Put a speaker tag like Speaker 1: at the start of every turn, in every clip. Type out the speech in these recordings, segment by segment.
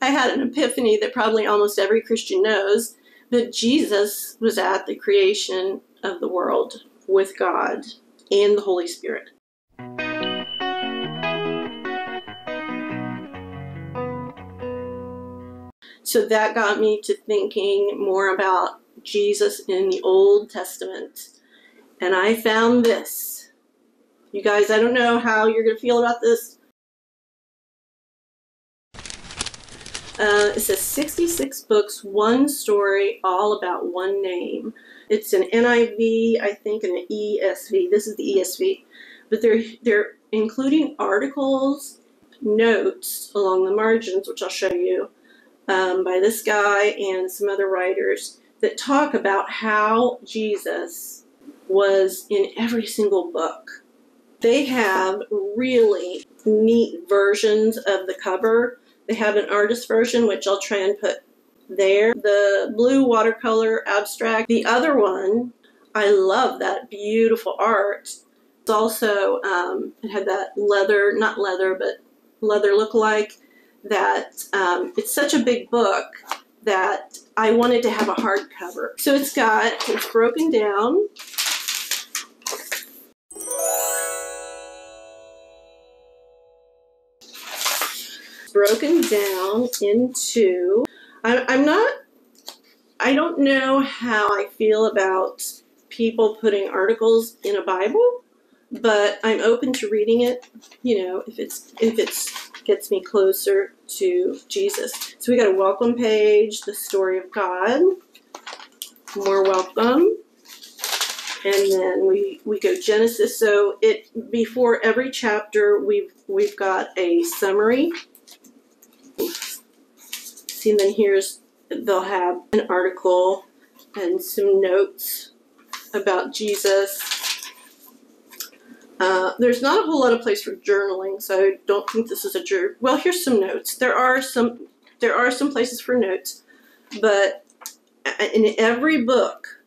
Speaker 1: I had an epiphany that probably almost every Christian knows, that Jesus was at the creation of the world with God and the Holy Spirit. So that got me to thinking more about Jesus in the Old Testament. And I found this. You guys, I don't know how you're going to feel about this. It says 66 books, one story, all about one name. It's an NIV, I think, and an ESV. This is the ESV. But they're including articles, notes along the margins, which I'll show you, by this guy and some other writers that talk about how Jesus was in every single book. They have really neat versions of the cover. They have an artist version, which I'll try and put there. The blue watercolor abstract. The other one, I love that beautiful art. It's also, it had that leather, not leather, but leather look-alike. That it's such a big book that I wanted to have a hardcover. So it's broken down. Broken down into, I don't know how I feel about people putting articles in a Bible, but I'm open to reading it, you know, if it's gets me closer to Jesus. So we got a welcome page, the story of God, more welcome, and then we go Genesis. So before every chapter we've got a summary. See, and then they'll have an article and some notes about Jesus. There's not a whole lot of place for journaling, so I don't think this is a journal. Well, here's some notes. There are some places for notes, but in every book,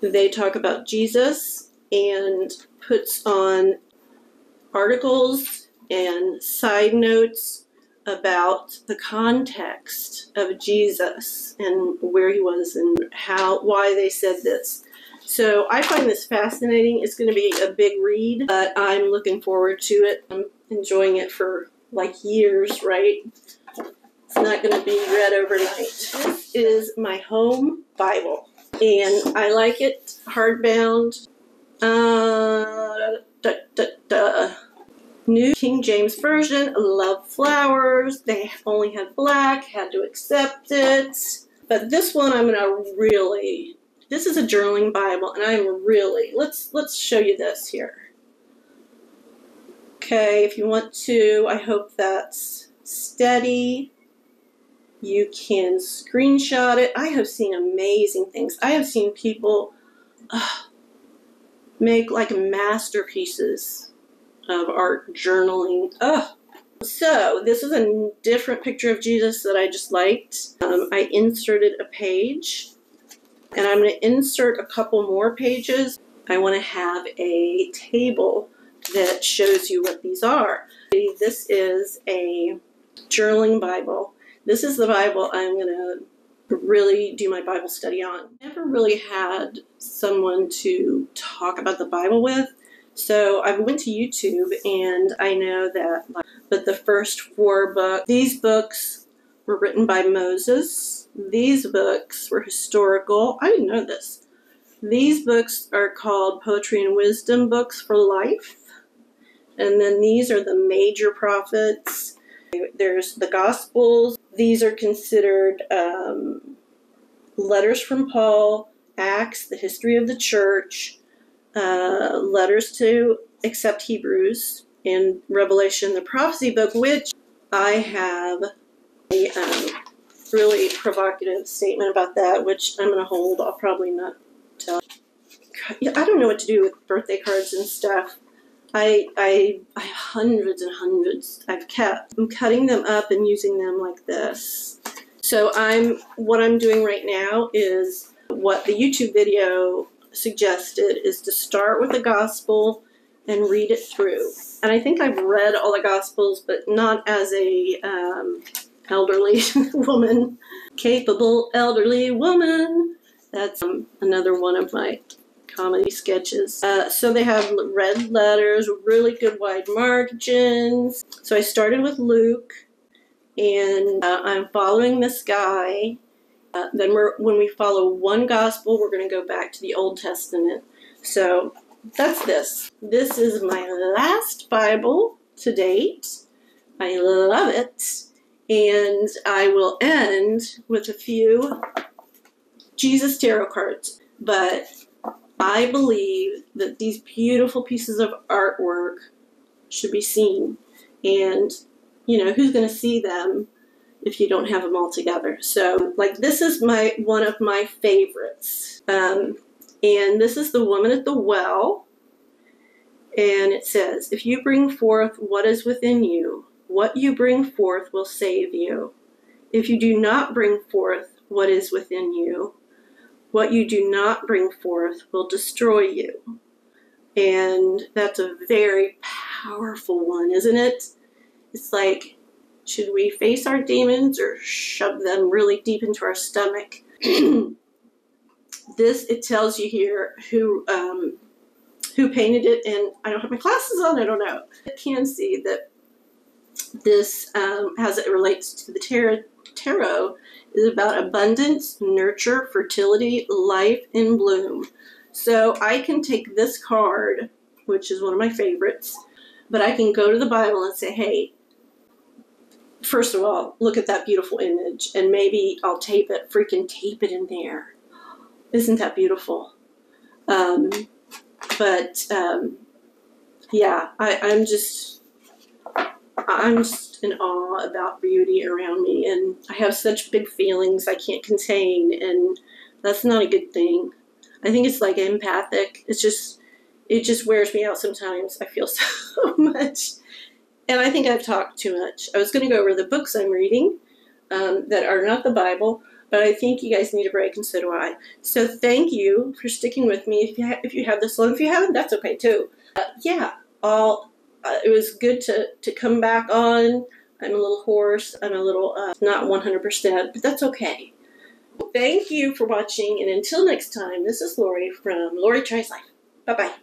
Speaker 1: they talk about Jesus and puts on articles and side notes about the context of Jesus and where he was and why they said this. So I find this fascinating. It's going to be a big read, but I'm looking forward to it. I'm enjoying it for like years, right? It's not going to be read overnight. This is my home Bible, and I like it hardbound. New King James Version. Love flowers. They only had black. Had to accept it. But this one I'm going to really... This is a journaling Bible, and I'm really... Let's show you this here. Okay, if you want to, I hope that's steady. You can screenshot it. I have seen amazing things. I have seen people make like masterpieces of art journaling. So this is a different picture of Jesus that I just liked. I inserted a page, and I'm going to insert a couple more pages. I want to have a table that shows you what these are. This is a journaling Bible. This is the Bible I'm going to really do my Bible study on. I never really had someone to talk about the Bible with. So I went to YouTube, and I know that, but the first 4 books, these books were written by Moses. These books were historical. I didn't know this. These books are called Poetry and Wisdom Books for Life. And then these are the major prophets. There's the Gospels. These are considered letters from Paul, Acts, the history of the church, letters to accept Hebrews, and Revelation, the prophecy book, which I have a really provocative statement about that, which I'm going to hold. I'll probably not tell. I don't know what to do with birthday cards and stuff. I have hundreds and hundreds I've kept. I'm cutting them up and using them like this. So what I'm doing right now is what the YouTube video suggested, is to start with the gospel, and read it through. And I think I've read all the Gospels, but not as a elderly woman. Capable elderly woman. That's another one of my comedy sketches. So they have red letters, really good wide margins. So I started with Luke, and I'm following this guy. Then when we follow one gospel, we're going to go back to the Old Testament. So that's this. This is my last Bible to date. I love it. And I will end with a few Jesus tarot cards. But I believe that these beautiful pieces of artwork should be seen. And, you know, who's going to see them if you don't have them all together? So, like, this is one of my favorites. And this is the woman at the well. And it says, if you bring forth what is within you, what you bring forth will save you. If you do not bring forth what is within you, what you do not bring forth will destroy you. And that's a very powerful one, isn't it? It's like, should we face our demons or shove them really deep into our stomach? It tells you here who painted it, and I don't have my glasses on, I don't know. I can see that this, as it relates to the tarot, is about abundance, nurture, fertility, life in bloom. So I can take this card, which is one of my favorites, but I can go to the Bible and say, hey, first of all, look at that beautiful image, and maybe I'll freaking tape it in there. Isn't that beautiful? Yeah, I'm just in awe about beauty around me, and I have such big feelings I can't contain, and that's not a good thing. I think it's like empathic. It just wears me out sometimes. I feel so much. And I think I've talked too much. I was going to go over the books I'm reading that are not the Bible, but I think you guys need a break, and so do I. So thank you for sticking with me. If you have this one, if you haven't, that's okay too. It was good to come back on. I'm a little hoarse. I'm a little not 100%, but that's okay. Thank you for watching, and until next time, this is Lori from Lori Tries Life. Bye-bye.